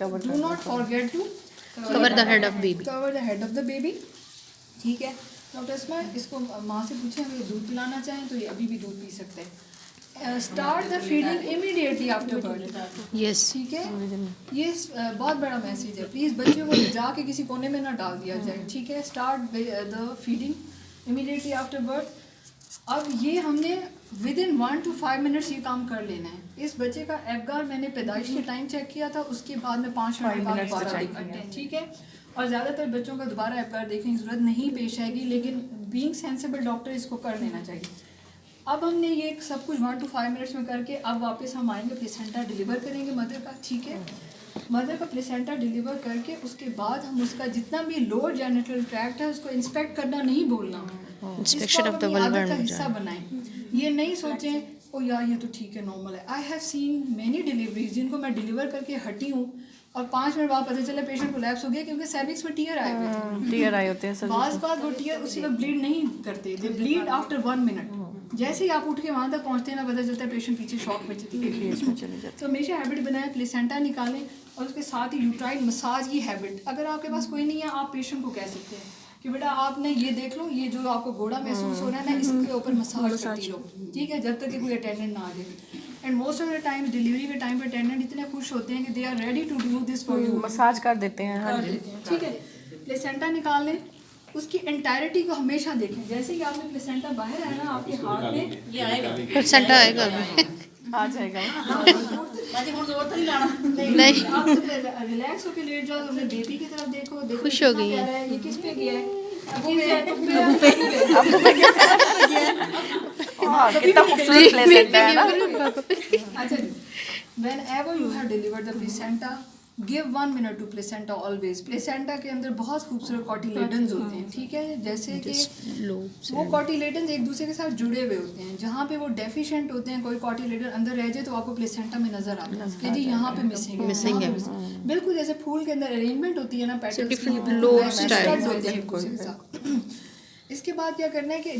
Do not forget to cover the head of baby. Cover the head of the baby. ठीक है doctor इसमा, इसको माँ से पूछें अगर दूध पिलाना चाहें तो ये अभी भी दूध पी सकते हैं। Start the feeding immediately after birth. Yes, ठीक है, ये बहुत बड़ा मैसेज है। प्लीज़ बच्चे को जाके किसी कोने में ना डाल दिया जाए। ठीक है, start the feeding immediately after birth. अब ये हमने विद इन 1 to 5 मिनट्स ये काम कर लेना है। इस बच्चे का एफगार मैंने पैदाइश के टाइम चेक किया था, उसके बाद में 5 मिनट बाद दोबारा देखते हैं। ठीक है, और ज़्यादातर बच्चों का दोबारा एफगार देखने की ज़रूरत नहीं पेश आएगी, लेकिन बीइंग सेंसिबल डॉक्टर इसको कर लेना चाहिए। अब हमने ये सब कुछ 1 to 5 मिनट्स में करके अब वापस हम आएंगे, प्लेसेंटा डिलीवर करेंगे मदर का। ठीक है, मदर का प्लेसेंटा डिलीवर करके उसके बाद हम उसका जितना भी लोअर जेनिटल ट्रैक्ट है उसको इंस्पेक्ट करना नहीं बोलना, इंस्पेक्शन ऑफ द इसको वल्वा का हिस्सा बनाएं। ये नहीं सोचें ओ यार ये तो ठीक है नॉर्मल है। I have seen many deliveries जिनको मैं डिलीवर करके हटी हूँ और 5 मिनट बाद पता चला पेशेंट कोलैप्स हो गया क्योंकि सर्विक्स में टीयर आए हुए थे। टीयर आए होते हैं बाज़ वो टीयर उसी वक्त ब्लीड नहीं करते, दे ब्लीड आफ्टर 1 मिनट। जैसे ही आप उठ के वहाँ तक पहुँचते हैं ना पता चलता है पेशेंट पीछे शॉक में चली जाती। तो हमेशा हैबिट बनाएं, प्लेसेंटा निकालें और उसके साथ ही यूट्राइन मसाज की हैबिट। अगर आपके पास कोई नहीं है आप पेशेंट को कह सकते हैं कि बेटा आपने ये देख लो, ये जो आपको घोड़ा महसूस हो रहा है ना इसके ऊपर मसाज करती रहो। ठीक है, जब तक कि कोई अटेंडेंट ना आ जाए। And most of the time delivery के टाइम पे अटेंडेंट इतने खुश होते हैं कि they are ready to do this for you, massage कर देते हैं। हाँ जी, ठीक है। प्लेसेंटा निकाल लें, उसकी एंटायरिटी को हमेशा देखें। जैसे कि आपने प्लेसेंटा बाहर आया ना आपके हाथ में ये आएगा, प्लेसेंटा आएगा आ जाएगा। नहीं, आप रिलैक्स होकर लेट जाओ, अपने बेबी की तरफ देखो, देखो खुश हो गई कितना प्यारा है, ये किस पे गया है? कितना खूबसूरत प्लेसेंटा है ना। अच्छा जी, whenever you have delivered the placenta, give 1 minute to placenta always. placenta के अंदर बहुत खूबसूरत कॉटिलेडन्स होते हैं। ठीक है, जैसे कि वो कॉटिलेडन्स एक दूसरे के साथ जुड़े हुए होते हैं। जहाँ पे वो डेफिशिएंट होते हैं, कोई कॉटिलेडन अंदर रह जाए तो आपको प्लेसेंटा में नजर आता है कि जी यहाँ पे मिसिंग है। बिल्कुल जैसे फूल के अंदर अरेंजमेंट होती है ना, पैटर्न्स की, different lobe style होते हैं एक दूसरे के साथ। इसके बाद क्या करना है कि